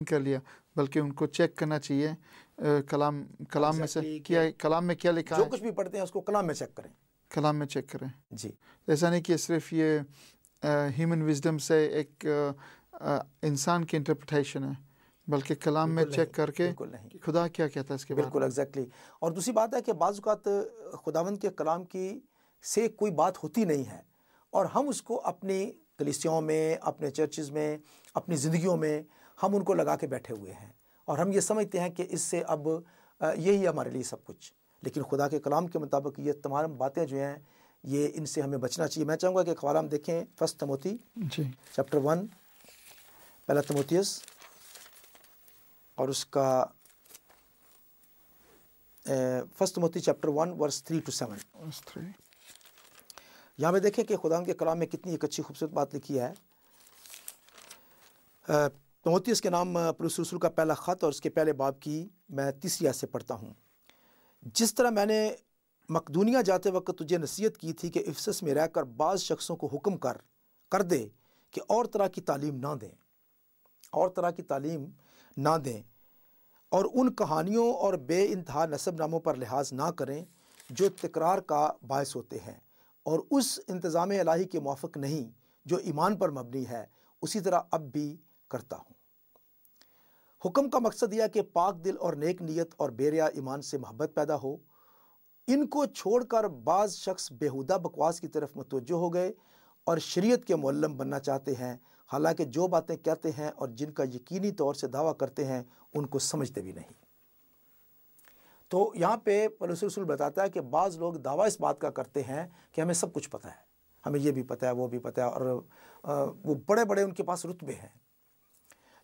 कर लिया, बल्कि उनको चेक करना चाहिए कलाम में से कलाम में क्या लिखा है। जो कुछ भी पढ़ते हैं उसको कलाम में चेक करें, कलाम में चेक करें जी। ऐसा नहीं कि सिर्फ ये ह्यूमन विजडम से एक इंसान की इंटरप्रिटेशन है, बल्कि कलाम में चेक करके कि खुदा क्या कहता है इसके बारे में। बिल्कुल एग्जैक्टली। और दूसरी बात है कि बाज़ औक़ात खुदावंद के कलाम की से कोई बात होती नहीं है और हम उसको अपनी कलीसियाओं में, अपने चर्चेज़ में, अपनी ज़िंदगियों में हम उनको लगा के बैठे हुए हैं और हम ये समझते हैं कि इससे अब यही हमारे लिए सब कुछ। लेकिन खुदा के कलाम के मुताबिक ये तमाम बातें जो हैं ये इनसे हमें बचना चाहिए। मैं चाहूँगा कि हवाला हम देखें फर्स्ट तिमोथी चैप्टर 1, पहला तिमोथियस और उसका first Timothy chapter 1 verse 3 to 7। यहाँ पे देखें कि खुदा के कलाम में कितनी एक अच्छी खूबसूरत बात लिखी है। तिमोथियस के नाम पौलुस रसूल का पहला ख़त और उसके पहले बाब की मैं 3 आयत से पढ़ता हूँ। जिस तरह मैंने मकदूनिया जाते वक्त तुझे नसीहत की थी कि इफसस में रहकर बाज़ शख्सों को हुक्म कर दे कि और तरह की तालीम ना दें और उन कहानियों और बेइंतहा नसब नामों पर लिहाज ना करें जो तकरार का बायस होते हैं और उस इंतज़ाम इलाही के मुआफ़िक नहीं जो ईमान पर मबनी है, उसी तरह अब भी करता हूँ। हुक्म का मकसद यह कि पाक दिल और नेक नीयत और बेरिया ईमान से मोहब्बत पैदा हो। इनको छोड़कर बाज़ शख्स बेहुदा बकवास की तरफ मुतवज्जो हो गए और शरीयत के मुअल्लम बनना चाहते हैं, हालांकि जो बातें कहते हैं और जिनका यकीनी तौर से दावा करते हैं उनको समझते भी नहीं। तो यहाँ पे पौलुस रसूल बताता है कि बाज़ लोग दावा इस बात का करते हैं कि हमें सब कुछ पता है, हमें ये भी पता है, वो भी पता है और वो बड़े बड़े उनके पास रुतबे हैं।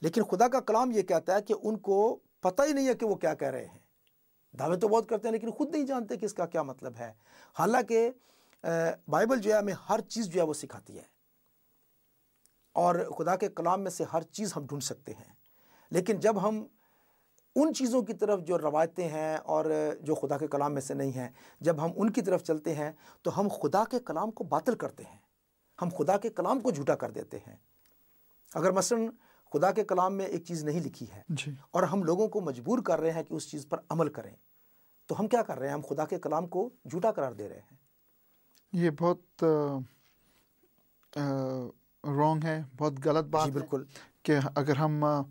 लेकिन खुदा का कलाम ये कहता है कि उनको पता ही नहीं है कि वो क्या कह रहे हैं। दावे तो बहुत करते हैं लेकिन खुद नहीं जानते कि इसका क्या मतलब है। हालांकि बाइबल जो है हमें हर चीज़ जो है वो सिखाती है और खुदा के कलाम में से हर चीज़ हम ढूंढ सकते हैं। लेकिन जब हम उन चीज़ों की तरफ जो रवायतें हैं और जो खुदा के कलाम में से नहीं हैं, जब हम उनकी तरफ चलते हैं तो हम खुदा के कलाम को बातिल करते हैं, हम खुदा के कलाम को झूठा कर देते हैं। अगर मसलन खुदा के कलाम में एक चीज़ नहीं लिखी है और हम लोगों को मजबूर कर रहे हैं कि उस चीज़ पर अमल करें, तो हम क्या कर रहे हैं? हम खुदा के कलाम को झूठा करार दे रहे हैं। ये बहुत रॉन्ग है, बहुत गलत बात है। बिल्कुल कि अगर हम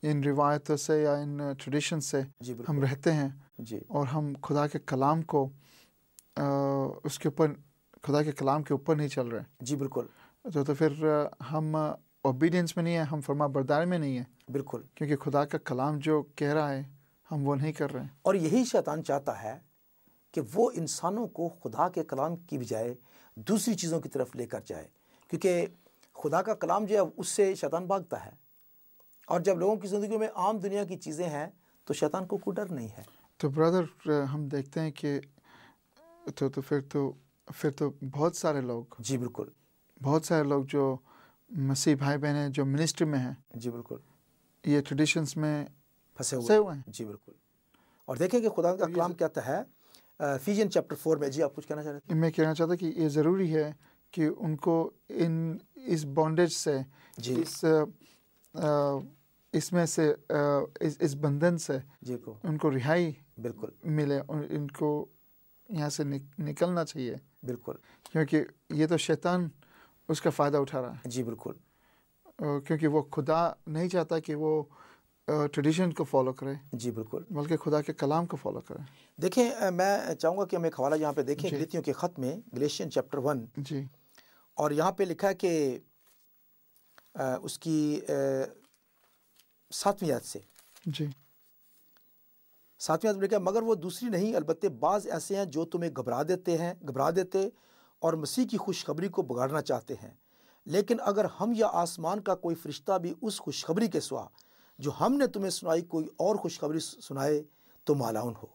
इन रिवायतों से या इन ट्रेडिशन से हम रहते हैं और हम खुदा के कलाम को उसके ऊपर, खुदा के कलाम के ऊपर नहीं चल रहे जी बिल्कुल, तो फिर हम ओबीडियंस में नहीं है, हम फर्मा बरदारी में नहीं है। बिल्कुल, क्योंकि खुदा का कलाम जो कह रहा है हम वो नहीं कर रहे हैं। और यही शैतान चाहता है कि वो इंसानों को खुदा के कलाम की बजाय दूसरी चीज़ों की तरफ लेकर जाए, क्योंकि खुदा का कलाम जो है उससे शैतान भागता है। और जब लोगों की ज़िंदगी में आम दुनिया की चीज़ें हैं तो शैतान को कोई डर नहीं है। तो ब्रदर हम देखते हैं कि फिर तो बहुत सारे लोग, जी बिल्कुल, बहुत सारे लोग जो मसीह भाई बहन हैं जो मिनिस्ट्री में हैं, जी बिल्कुल, ये ट्रेडिशंस में फंसे हुए हैं। जी बिल्कुल। और देखें कि खुदा का कलाम कहता है एफिशियंस चैप्टर 4 में। जी आप कुछ कहना चाह रहे थे? मैं कहना चाहता कि ये ज़रूरी है कि उनको इस बॉन्डेज से, इसमें से इस बंधन से जी को उनको रिहाई बिल्कुल मिले और इनको यहाँ से निकलना चाहिए। बिल्कुल, क्योंकि ये तो शैतान उसका फ़ायदा उठा रहा है। जी बिल्कुल, क्योंकि वो खुदा नहीं चाहता कि वो ट्रेडिशन को फॉलो करे। जी बिल्कुल, बल्कि खुदा के कलाम को फॉलो करे। देखें मैं चाहूँगा कि हम एक हवाला यहाँ पे देखें गलीतियों के ख़त में, गलेशियन चैप्टर 1 जी, और यहाँ पे लिखा है कि उसकी 7वीं आयत से, जी 7वीं आयत में लिखा है, मगर वो दूसरी नहीं अलबत्ते बाज़ ऐसे हैं जो तुम्हें घबरा देते और मसीह की खुशखबरी को बिगाड़ना चाहते हैं। लेकिन अगर हम या आसमान का कोई फरिश्ता भी उस खुशखबरी के सिवा जो हमने तुम्हें सुनाई कोई और खुशखबरी सुनाए तो मालाउन हो।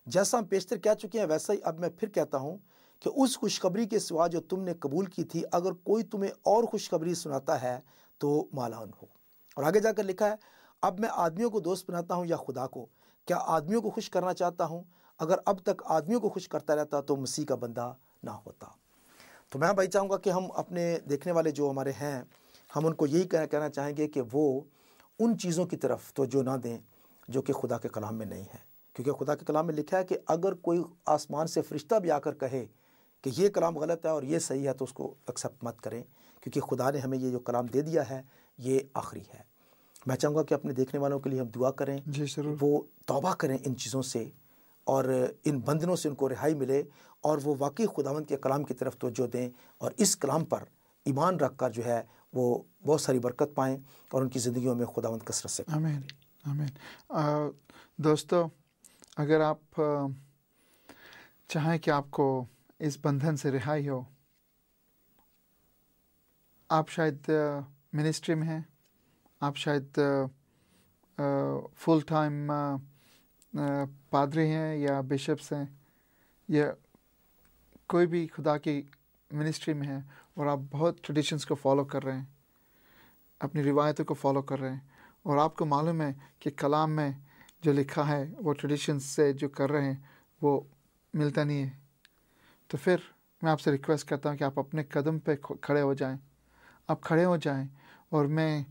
जैसा हम पेशतर कह चुके हैं वैसा ही अब मैं फिर कहता हूँ कि उस खुशखबरी के सिवा जो तुमने कबूल की थी, अगर कोई तुम्हें और खुशखबरी सुनाता है तो मालाउन हो। और आगे जाकर लिखा है, अब मैं आदमियों को दोस्त बनाता हूँ या खुदा को? क्या आदमियों को खुश करना चाहता हूँ? अगर अब तक आदमियों को खुश करता रहता तो मसीह का बंदा ना होता। तो मैं भाई चाहूँगा कि हम अपने देखने वाले जो हमारे हैं, हम उनको यही कहना चाहेंगे कि वो ان چیزوں کی طرف توجہ نہ دیں جو کہ خدا کے کلام میں نہیں ہے، کیونکہ خدا کے کلام میں لکھا ہے کہ اگر کوئی آسمان سے فرشتہ بھی آ کر کہے کہ یہ کلام غلط ہے اور یہ صحیح ہے تو اس کو ایکسیپٹ مت کریں، کیونکہ خدا نے ہمیں یہ جو کلام دے دیا ہے یہ آخری ہے۔ میں چاہوں گا کہ اپنے دیکھنے والوں کے لیے ہم دعا کریں، جی ضرور، وہ توبہ کریں ان چیزوں سے اور ان بندنوں سے ان کو رہائی ملے، اور وہ واقعی خداوند کے کلام کی طرف توجہ دیں اور اس کلام پر ایمان رکھ کر جو ہے وہ بہت ساری برکت پائیں اور ان کی زندگیوں میں خداوند کثرت سے۔ آمین آمین۔ دوستو، اگر آپ چاہیں کہ آپ کو اس بندھن سے رہائی ہو، آپ شاید منسٹری میں ہیں، آپ شاید فل ٹائم پادری ہیں یا بشپس ہیں، یا کوئی بھی خدا کی منسٹری میں ہے اور آپ بہت ٹریڈیشنز کو فالو کر رہے ہیں، اپنی روایتوں کو فالو کر رہے ہیں، اور آپ کو معلوم ہے کہ کلام میں جو لکھا ہے وہ ٹریڈیشنز سے جو کر رہے ہیں وہ ملتا نہیں ہے، تو پھر میں آپ سے ریکویسٹ کرتا ہوں کہ آپ اپنے قدم پہ کھڑے ہو جائیں، آپ کھڑے ہو جائیں، اور میں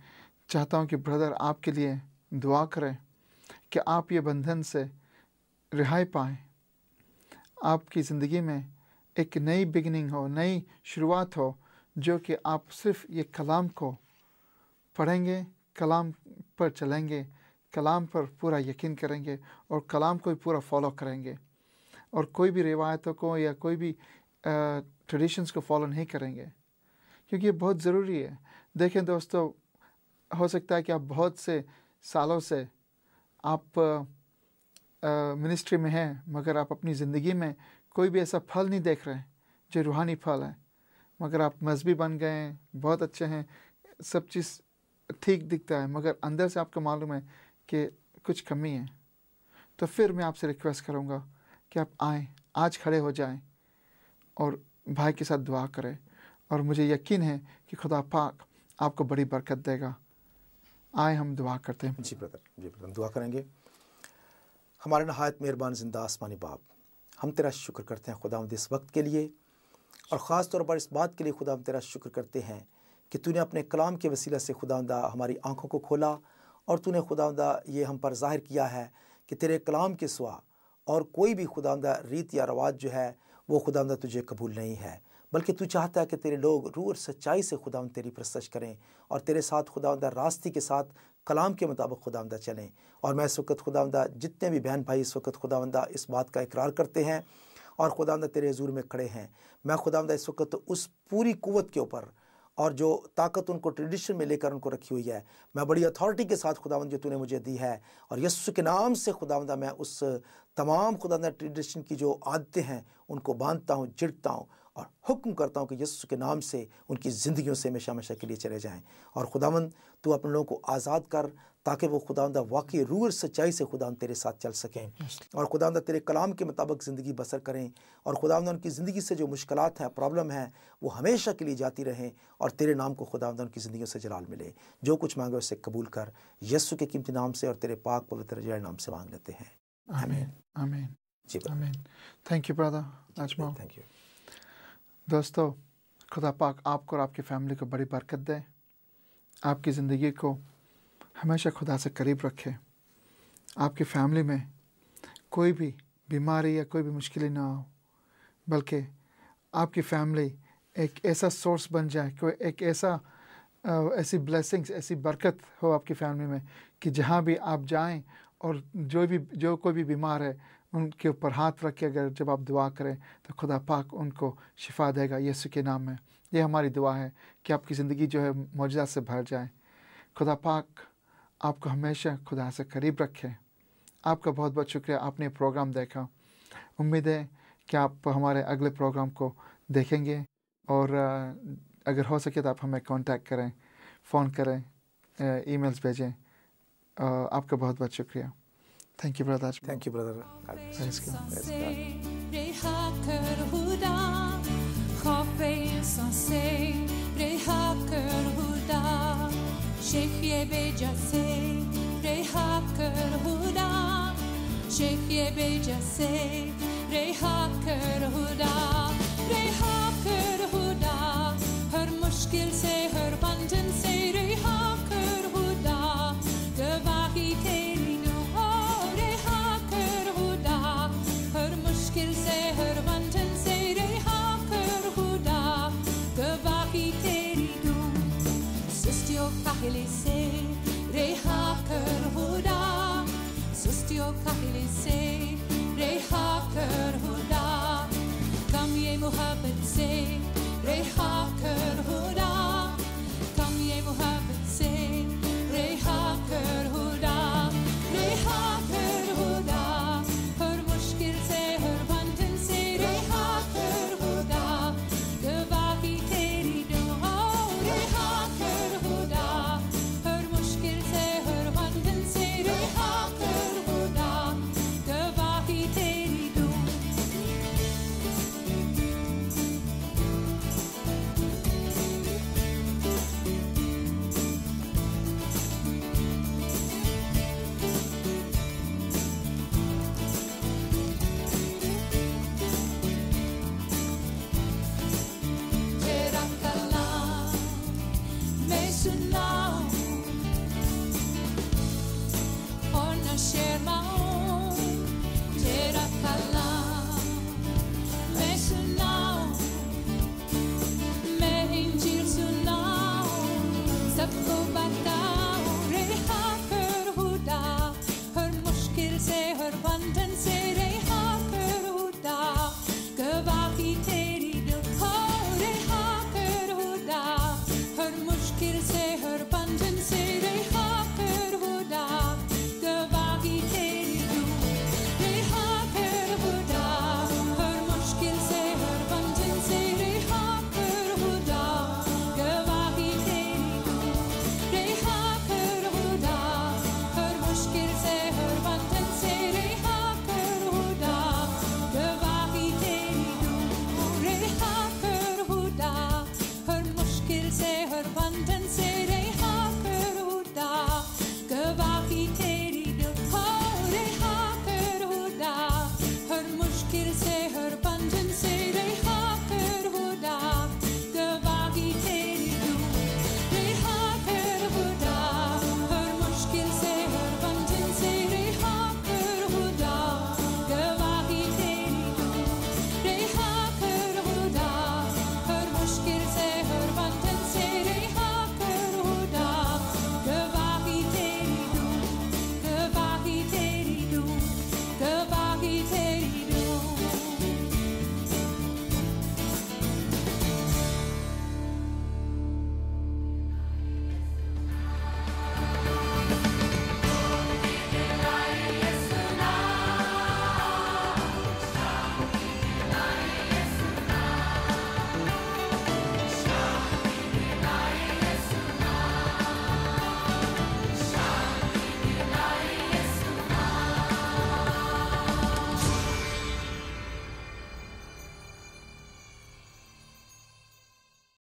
چاہتا ہوں کہ بردر آپ کے لیے دعا کریں کہ آپ یہ بندھن سے رہائی پائیں، آپ کی زندگی میں ایک نئی بگننگ ہو، نئی شروعات ہو، جو کہ آپ صرف یہ کلام کو پڑھیں گے، کلام پر چلیں گے، کلام پر پورا یقین کریں گے اور کلام کو پورا فالو کریں گے، اور کوئی بھی روایتوں کو یا کوئی بھی ٹریڈیشنز کو فالو نہیں کریں گے، کیونکہ یہ بہت ضروری ہے۔ دیکھیں دوستو، ہو سکتا ہے کہ آپ بہت سے سالوں سے آپ منسٹری میں ہیں، مگر آپ اپنی زندگی میں کوئی بھی ایسا پھل نہیں دیکھ رہے ہیں جو روحانی پھل ہے، مگر آپ مذہبی بن گئے ہیں، بہت اچھے ہیں، سب چیز ٹھیک دکھتا ہے، مگر اندر سے آپ کو معلوم ہے کہ کچھ کمی ہے، تو پھر میں آپ سے ریکویسٹ کروں گا کہ آپ آئیں، آج کھڑے ہو جائیں اور بھائی کے ساتھ دعا کریں، اور مجھے یقین ہے کہ خدا پاک آپ کو بڑی برکت دے گا۔ آئیں ہم دعا کرتے ہیں۔ جی برادر، ہم دعا کریں گے۔ ہمارے نہایت مہربان زندہ آسمانی باپ، ہم تیرا شکر کرتے ہیں خداوند اس وقت کے لیے، اور خاص طور پر اس بات کے لیے خداوند تیرا شکر کرتے ہیں کہ تو نے اپنے کلام کے وسیلہ سے خداوند ہماری آنکھوں کو کھولا، اور تو نے خداوند یہ ہم پر ظاہر کیا ہے کہ تیرے کلام کے سوا اور کوئی بھی خداوند ریت یا رواج جو ہے وہ خداوند تجھے قبول نہیں ہے، بلکہ تو چاہتا ہے کہ تیرے لوگ روح اور سچائی سے خداوند تیری پرستش کریں اور تیرے ساتھ خداوند راستی کے ساتھ کلام کے مطابق خداوند چلیں۔ اور میں اس وقت خداوند جتنے بھی بہن بھائی اس وقت خداوند اس بات کا اقرار کرتے ہیں اور خداوند تیرے حضور میں کھڑے ہیں، میں خداوند اس وقت اس پوری قوت کے اوپر اور جو طاقت ان کو ٹریڈیشن میں لے کر ان کو رکھی ہوئی ہے، میں بڑی اتھارٹی کے ساتھ خداوند جو تو نے مجھے دی ہے، اور یسوع کے نام سے خداوند میں اس تمام خداوند ٹریڈیشن کی جو عادتیں ہیں ان کو باندھتا ہوں، جڑتا ہوں اور حکم کرتا ہوں کہ یسوع کے نام سے ان کی زندگیوں سے ہمیشہ ہمیشہ کے لیے چلے جائیں۔ اور خداوند تو اپنے لوگوں کو آزاد کر تاکہ وہ خداوند واقعی روح اور سچائی سے خداوند تیرے ساتھ چل سکیں اور خداوند تیرے کلام کے مطابق زندگی بسر کریں، اور خداوند ان کی زندگی سے جو مشکلات ہیں، پرابلم ہیں، وہ ہمیشہ کے لیے جاتی رہیں، اور تیرے نام کو خداوند ان کی زندگیوں سے جلال ملے۔ جو کچھ مانگے اسے قبول کر، یسوع کے قیمتی نام سے اور تیرے پاک پوتر جلال نام سے مانگ لیتے ہیں، آمین آمین جی آمین۔ Thank you Brother Ajmal. Thank you. دوستو، خدا پاک آپ کو اور آپ کی فیملی کو بڑی برکت دے، آپ کی زندگی کو ہمیشہ خدا سے قریب رکھے، آپ کی فیملی میں کوئی بھی بیماری یا کوئی بھی مشکلیں نہ ہو، بلکہ آپ کی فیملی ایک ایسا سورس بن جائے، کوئی ایک ایسی بلیسنگز، ایسی برکت ہو آپ کی فیملی میں کہ جہاں بھی آپ جائیں اور جو کوئی بھی بیمار ہے ان کے اوپر ہاتھ رکھ کے اگر جب آپ دعا کریں تو خدا پاک ان کو شفا دے گا یسوع کے نام میں۔ یہ ہماری دعا ہے کہ آپ کی زندگی جو ہے معجزات سے بھر جائے۔ خدا پاک آپ کو ہمیشہ خدا سے قریب رکھے۔ آپ کا بہت بہت شکریہ، آپ نے پروگرام دیکھا۔ امید ہے کہ آپ ہمارے اگلے پروگرام کو دیکھیں گے، اور اگر ہو سکے تو آپ ہمیں کانٹیکٹ کریں، فون کریں، ای میلز بھیجیں۔ آپ کا بہت بہت شکریہ۔ Thank you brother. Thank you brother. ہر مشکل سے، ہر بندھن سے رہا کر خدا، شئ